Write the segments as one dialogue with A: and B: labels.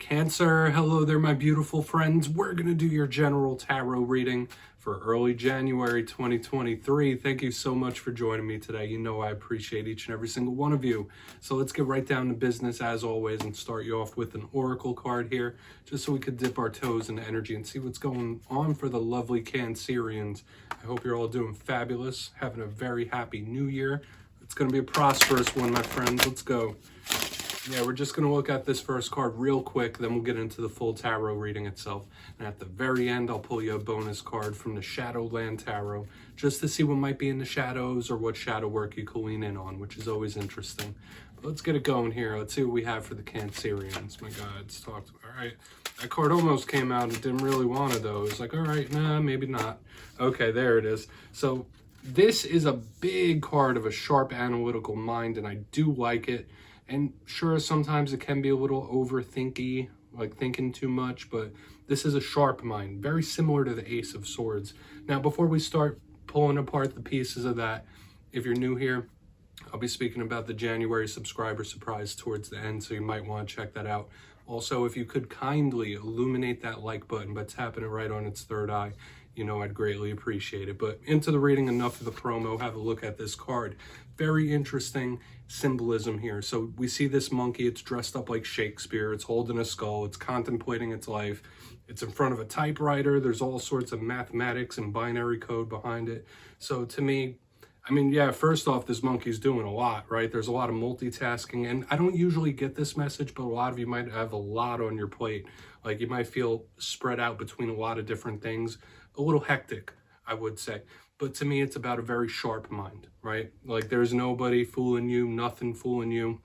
A: Cancer, hello there, my beautiful friends. We're going to do your general tarot reading for early January 2023. Thank you so much for joining me today. You know I appreciate each and every single one of you. So let's get right down to business as always and start you off with an oracle card here, just so we could dip our toes into energy and see what's going on for the lovely Cancerians. I hope you're all doing fabulous, having a very happy new year. It's going to be a prosperous one, my friends. Let's go. Yeah, we're just going to look at this first card real quick, then we'll get into the full tarot reading itself. And at the very end, I'll pull you a bonus card from the Shadowland Tarot, just to see what might be in the shadows or what shadow work you can lean in on, which is always interesting. But let's get it going here. Let's see what we have for the Cancerians. My God, let's talk to... All right, that card almost came out and didn't really want it, though. It's like, all right, nah, maybe not. Okay, there it is. So this is a big card of a sharp analytical mind, and I do like it. And sure, sometimes it can be a little overthinky, like thinking too much, but this is a sharp mind, very similar to the Ace of Swords. Now, before we start pulling apart the pieces of that, if you're new here, I'll be speaking about the January subscriber surprise towards the end, so you might want to check that out. Also, if you could kindly illuminate that like button by tapping it right on its third eye, you know I'd greatly appreciate it. But into the reading, enough of the promo, have a look at this card. Very interesting symbolism here. So we see this monkey, it's dressed up like Shakespeare, it's holding a skull, it's contemplating its life, it's in front of a typewriter, there's all sorts of mathematics and binary code behind it. So to me, I mean, yeah, first off, this monkey's doing a lot, right? There's a lot of multitasking, and I don't usually get this message, but a lot of you might have a lot on your plate. Like, you might feel spread out between a lot of different things, a little hectic, I would say. But to me, it's about a very sharp mind, right? Like, there's nobody fooling you, nothing fooling you.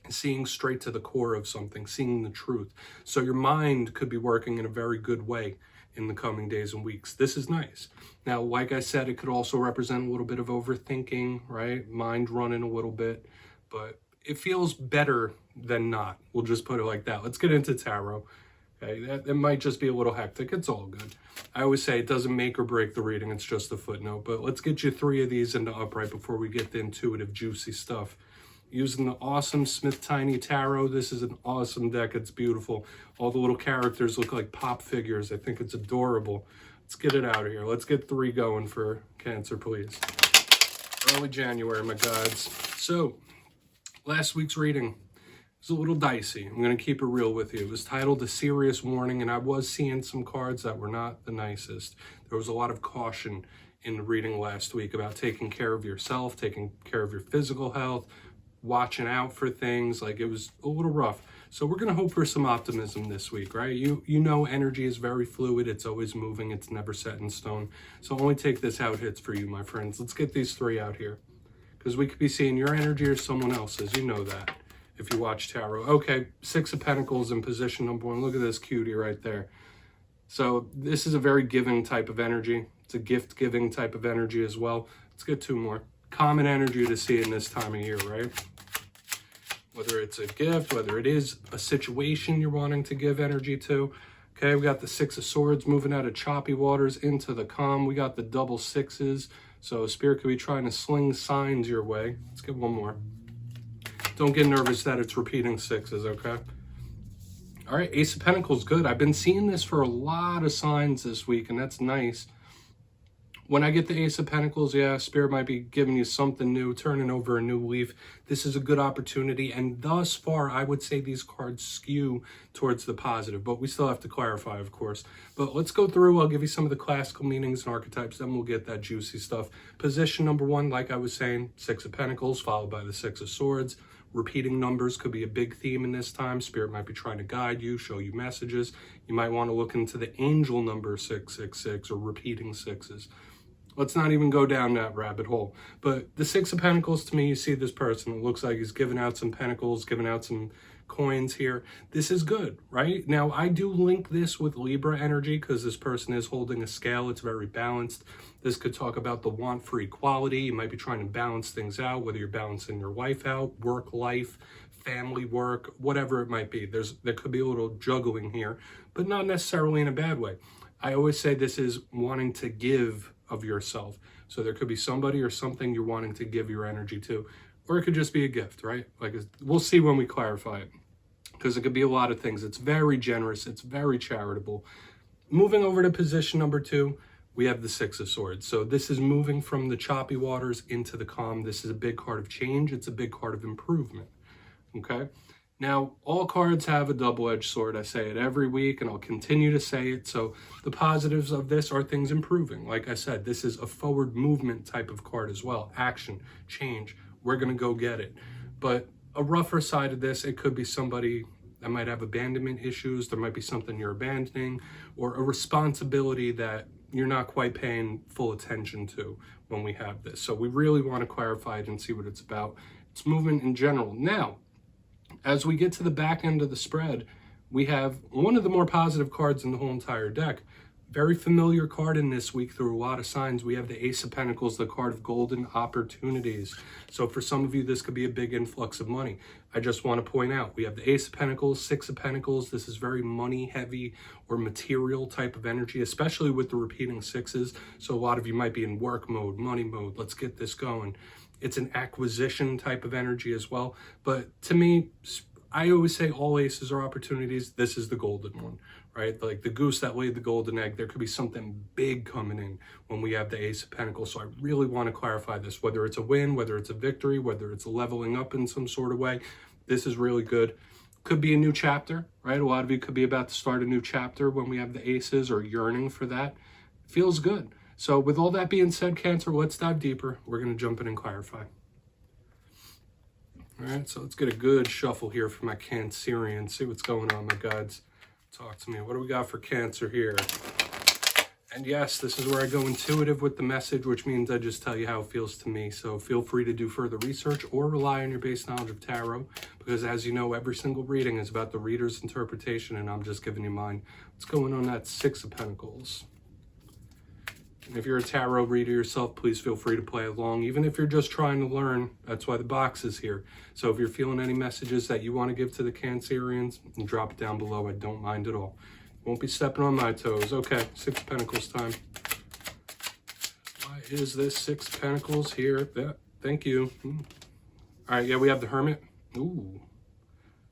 A: Seeing straight to the core of something, seeing the truth. So your mind could be working in a very good way in the coming days and weeks. This is nice. Now, like I said, it could also represent a little bit of overthinking, right? Mind running a little bit, but it feels better than not. We'll just put it like that. Let's get into tarot. Okay, that might just be a little hectic. It's all good. I always say it doesn't make or break the reading. It's just a footnote. But let's get you 3 of these into upright before we get the intuitive, juicy stuff. Using the awesome Smith Tiny Tarot. This is an awesome deck. It's beautiful. All the little characters look like pop figures. I think it's adorable. Let's get it out of here. Let's get 3 going for Cancer, please. Early January, my gods. So, last week's reading was a little dicey. I'm going to keep it real with you. It was titled A Serious Warning, and I was seeing some cards that were not the nicest. There was a lot of caution in the reading last week about taking care of yourself, taking care of your physical health, watching out for things. Like, it was a little rough. So we're going to hope for some optimism this week, right? You know energy is very fluid. It's always moving. It's never set in stone. So only take this how it hits for you, my friends. Let's get these 3 out here, because we could be seeing your energy or someone else's. You know that if you watch tarot. Okay, 6 of Pentacles in position number 1. Look at this cutie right there. So this is a very giving type of energy. It's a gift-giving type of energy as well. Let's get 2 more. Common energy to see in this time of year, right? Whether it's a gift, whether it is a situation you're wanting to give energy to. Okay, we got the 6 of Swords moving out of choppy waters into the calm. We got the double 6s. So Spirit could be trying to sling signs your way. Let's get 1 more. Don't get nervous that it's repeating 6s, okay? All right, Ace of Pentacles, good. I've been seeing this for a lot of signs this week, and that's nice. When I get the Ace of Pentacles, yeah, Spirit might be giving you something new, turning over a new leaf. This is a good opportunity, and thus far, I would say these cards skew towards the positive, but we still have to clarify, of course. But let's go through. I'll give you some of the classical meanings and archetypes, then we'll get that juicy stuff. Position number 1, like I was saying, 6 of Pentacles, followed by the 6 of Swords. Repeating numbers could be a big theme in this time. Spirit might be trying to guide you, show you messages. You might want to look into the angel number 666 or repeating 6s. Let's not even go down that rabbit hole. But the 6 of Pentacles, to me, you see this person. It looks like he's giving out some pentacles, giving out some coins here. This is good, right? Now, I do link this with Libra energy because this person is holding a scale. It's very balanced. This could talk about the want for equality. You might be trying to balance things out, whether you're balancing your life out, work life, family work, whatever it might be. There could be a little juggling here, but not necessarily in a bad way. I always say this is wanting to give of yourself. So there could be somebody or something you're wanting to give your energy to, or it could just be a gift, right? Like, we'll see when we clarify it. because it could be a lot of things. It's very generous. It's very charitable. Moving over to position number 2, we have the Six of Swords. So this is moving from the choppy waters into the calm. This is a big card of change. It's a big card of improvement. Okay. Now, all cards have a double-edged sword. I say it every week, and I'll continue to say it. So the positives of this are things improving. Like I said, this is a forward movement type of card as well. Action, change. We're going to go get it. But a rougher side of this, it could be somebody that might have abandonment issues. There might be something you're abandoning, or a responsibility that you're not quite paying full attention to when we have this. So we really want to clarify it and see what it's about. It's movement in general. Now, as we get to the back end of the spread, we have one of the more positive cards in the whole entire deck. Very familiar card in this week through a lot of signs. We have the Ace of Pentacles, the card of golden opportunities. So for some of you, this could be a big influx of money. I just want to point out, we have the Ace of Pentacles, Six of Pentacles. This is very money heavy or material type of energy, especially with the repeating sixes. So a lot of you might be in work mode, money mode. Let's get this going. It's an acquisition type of energy as well. But to me, I always say all aces are opportunities. This is the golden one, right? Like the goose that laid the golden egg. There could be something big coming in when we have the Ace of Pentacles. So I really want to clarify this, whether it's a win, whether it's a victory, whether it's a leveling up in some sort of way. This is really good. Could be a new chapter, right? A lot of you could be about to start a new chapter when we have the aces, or yearning for that. Feels good. So with all that being said, Cancer, let's dive deeper. We're going to jump in and clarify. All right, so let's get a good shuffle here for my Cancerian. See what's going on, my guides. Talk to me. What do we got for Cancer here? And yes, this is where I go intuitive with the message, which means I just tell you how it feels to me. So feel free to do further research or rely on your base knowledge of tarot, because as you know, every single reading is about the reader's interpretation, and I'm just giving you mine. What's going on that Six of Pentacles? And if you're a tarot reader yourself, please feel free to play along. Even if you're just trying to learn, that's why the box is here. So if you're feeling any messages that you want to give to the Cancerians, drop it down below. I don't mind at all. Won't be stepping on my toes. Okay, Six of Pentacles time. Why is this Six of Pentacles here? Yeah, thank you. All right, yeah, we have the Hermit. Ooh,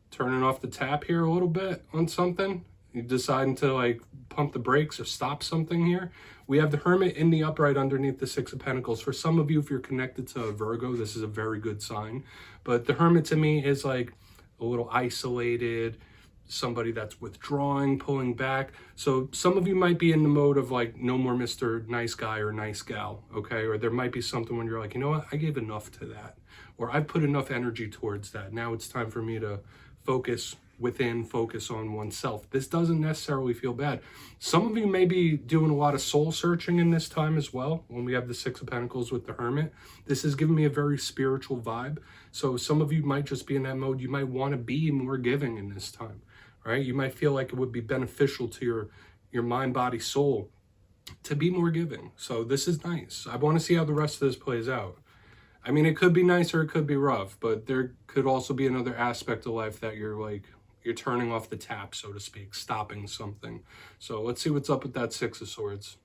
A: turning off the tap here a little bit on something. You deciding to like pump the brakes or stop something here. We have the Hermit in the upright underneath the Six of Pentacles. For some of you, if you're connected to a Virgo, this is a very good sign. But the Hermit to me is like a little isolated, somebody that's withdrawing, pulling back. So some of you might be in the mode of like, no more Mr. Nice Guy or Nice Gal, okay? Or there might be something when you're like, you know what, I gave enough to that. Or I put enough energy towards that. Now it's time for me to focus within, focus on oneself. This doesn't necessarily feel bad. Some of you may be doing a lot of soul searching in this time as well. When we have the Six of Pentacles with the Hermit, this is giving me a very spiritual vibe. So some of you might just be in that mode. You might want to be more giving in this time, right? You might feel like it would be beneficial to your mind, body, soul to be more giving. So this is nice. I want to see how the rest of this plays out. I mean, it could be nice or it could be rough, but there could also be another aspect of life that you're turning off the tap, so to speak, stopping something. So let's see what's up with that Six of Swords.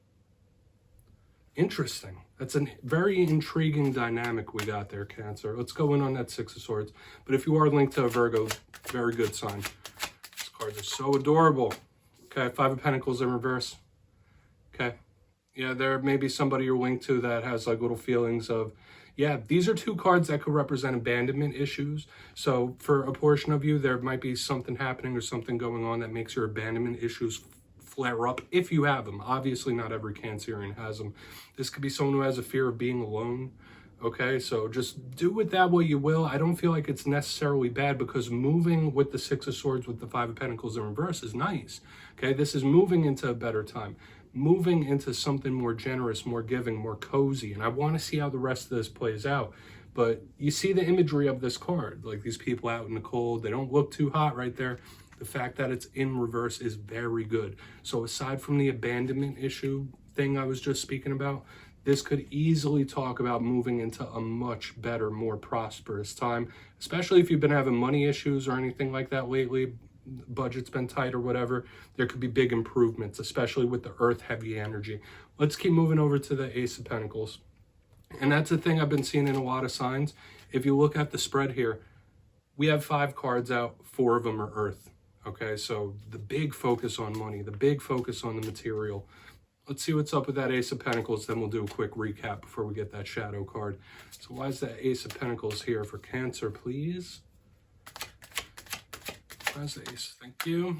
A: Interesting. That's a very intriguing dynamic we got there, Cancer. Let's go in on that Six of Swords. But if you are linked to a Virgo, very good sign. These cards are so adorable. Okay, Five of Pentacles in reverse. Okay. Yeah, there may be somebody you're linked to that has like little feelings of, yeah, these are two cards that could represent abandonment issues. So for a portion of you, there might be something happening or something going on that makes your abandonment issues flare up if you have them. Obviously, not every Cancerian has them. This could be someone who has a fear of being alone. Okay, so just do with that what you will. I don't feel like it's necessarily bad, because moving with the Six of Swords with the Five of Pentacles in reverse is nice. Okay, this is moving into a better time, moving into something more generous, more giving, more cozy. And I want to see how the rest of this plays out. But you see the imagery of this card, like these people out in the cold, they don't look too hot right there. The fact that it's in reverse is very good. So aside from the abandonment issue thing I was just speaking about, this could easily talk about moving into a much better, more prosperous time, especially if you've been having money issues or anything like that lately. Budget's been tight or whatever. There could be big improvements, especially with the earth heavy energy. Let's keep moving over to the Ace of Pentacles. And that's the thing I've been seeing in a lot of signs. If you look at the spread here, We have 5 cards out, 4 of them are earth. Okay, so the big focus on money, the big focus on the material. Let's see what's up with that Ace of Pentacles, then we'll do a quick recap before we get that shadow card. So why is that Ace of Pentacles here for Cancer, please? Where's the Ace? Thank you.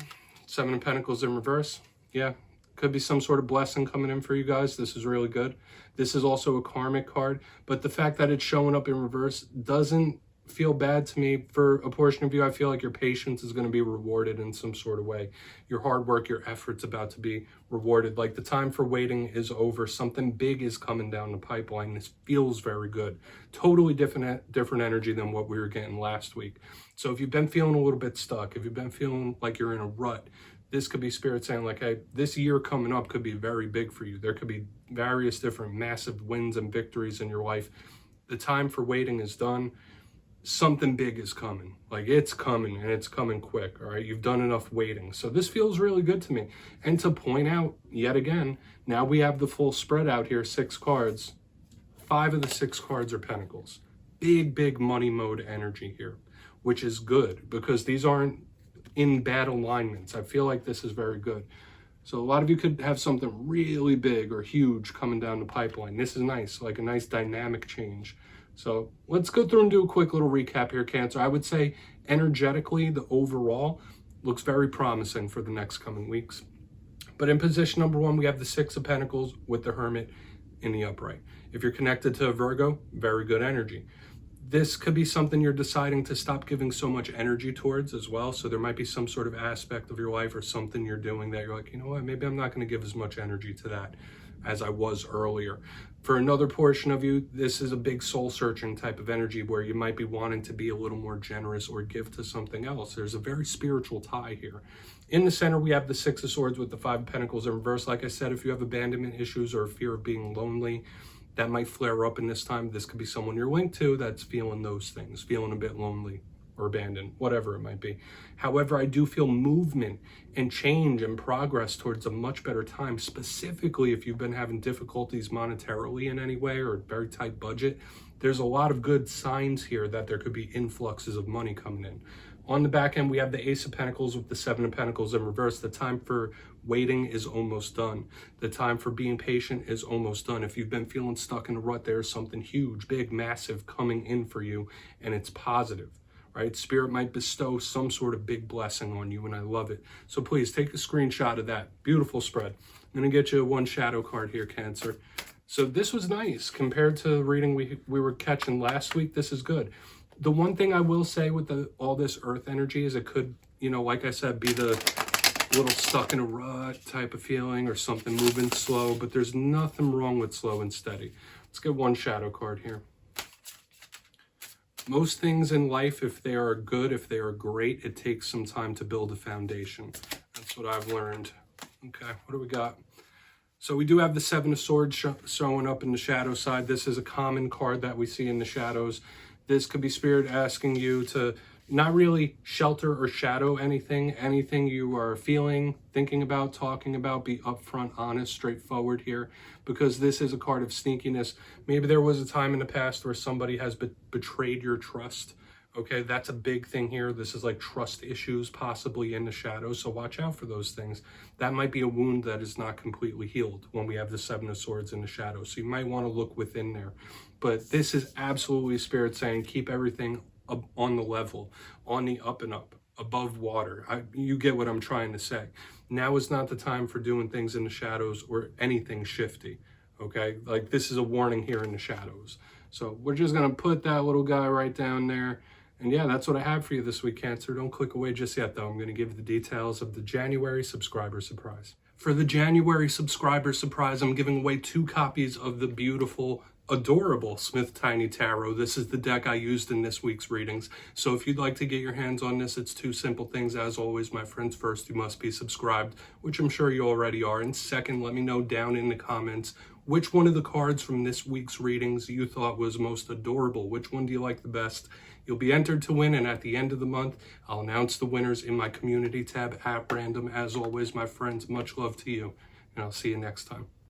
A: 7 of Pentacles in reverse. Yeah, could be some sort of blessing coming in for you guys. This is really good. This is also a karmic card, but the fact that it's showing up in reverse doesn't feel bad to me. For a portion of you, I feel like your patience is going to be rewarded in some sort of way. Your hard work, your effort's about to be rewarded. Like the time for waiting is over. Something big is coming down the pipeline. This feels very good. Totally different energy than what we were getting last week. So if you've been feeling a little bit stuck, if you've been feeling like you're in a rut, this could be Spirit saying like, hey, this year coming up could be very big for you. There could be various different massive wins and victories in your life. The time for waiting is done. Something big is coming. Like it's coming, and it's coming quick. All right, you've done enough waiting. So this feels really good to me. And to point out yet again, now we have the full spread out here, 6 cards. 5 of the 6 cards are Pentacles. Big money mode energy here, which is good because these aren't in bad alignments. I feel like this is very good. So a lot of you could have something really big or huge coming down the pipeline. This is nice, like a nice dynamic change. So let's go through and do a quick little recap here, Cancer. I would say energetically, the overall looks very promising for the next coming weeks. But in position number 1, we have the 6 of Pentacles with the Hermit in the upright. If you're connected to a Virgo, very good energy. This could be something you're deciding to stop giving so much energy towards as well. So there might be some sort of aspect of your life or something you're doing that you're like, you know what, maybe I'm not going to give as much energy to that as I was earlier. For another portion of you, this is a big soul-searching type of energy where you might be wanting to be a little more generous or give to something else. There's a very spiritual tie here. In the center, we have the 6 of Swords with the 5 of Pentacles in reverse. Like I said, if you have abandonment issues or a fear of being lonely, that might flare up in this time. This could be someone you're linked to that's feeling those things, feeling a bit lonely or abandoned, whatever it might be. However, I do feel movement and change and progress towards a much better time, specifically if you've been having difficulties monetarily in any way or a very tight budget. There's a lot of good signs here that there could be influxes of money coming in. On the back end, we have the Ace of Pentacles with the 7 of Pentacles in reverse. The time for waiting is almost done. The time for being patient is almost done. If you've been feeling stuck in a rut, there's something huge, big, massive coming in for you, and it's positive. Right? Spirit might bestow some sort of big blessing on you, and I love it. So please take a screenshot of that. Beautiful spread. I'm going to get you 1 shadow card here, Cancer. So this was nice compared to the reading we were catching last week. This is good. The one thing I will say with all this earth energy is it could, you know, like I said, be the little stuck in a rut type of feeling or something moving slow, but there's nothing wrong with slow and steady. Let's get 1 shadow card here. Most things in life, if they are good, if they are great, it takes some time to build a foundation. That's what I've learned. Okay, what do we got? So we do have the 7 of Swords showing up in the shadow side. This is a common card that we see in the shadows. This could be Spirit asking you to not really shelter or shadow anything you are feeling, thinking about, talking about. Be upfront, honest, straightforward here, because this is a card of sneakiness. Maybe there was a time in the past where somebody has betrayed your trust. Okay, that's a big thing here. This is like trust issues possibly in the shadows, so watch out for those things. That might be a wound that is not completely healed when we have the 7 of Swords in the shadows, so you might want to look within there. But this is absolutely Spirit saying keep everything on the level, on the up and up, above water. You get what I'm trying to say. Now is not the time for doing things in the shadows or anything shifty, okay? Like this is a warning here in the shadows. So we're just going to put that little guy right down there. And yeah, that's what I have for you this week, Cancer. Don't click away just yet, though. I'm going to give you the details of the January subscriber surprise. For the January subscriber surprise, I'm giving away 2 copies of the beautiful, adorable Smith Tiny Tarot. This is the deck I used in this week's readings. So if you'd like to get your hands on this, it's 2 simple things. As always, my friends, first, you must be subscribed, which I'm sure you already are. And second, let me know down in the comments which one of the cards from this week's readings you thought was most adorable. Which one do you like the best? You'll be entered to win, and at the end of the month, I'll announce the winners in my community tab at random. As always, my friends, much love to you, and I'll see you next time.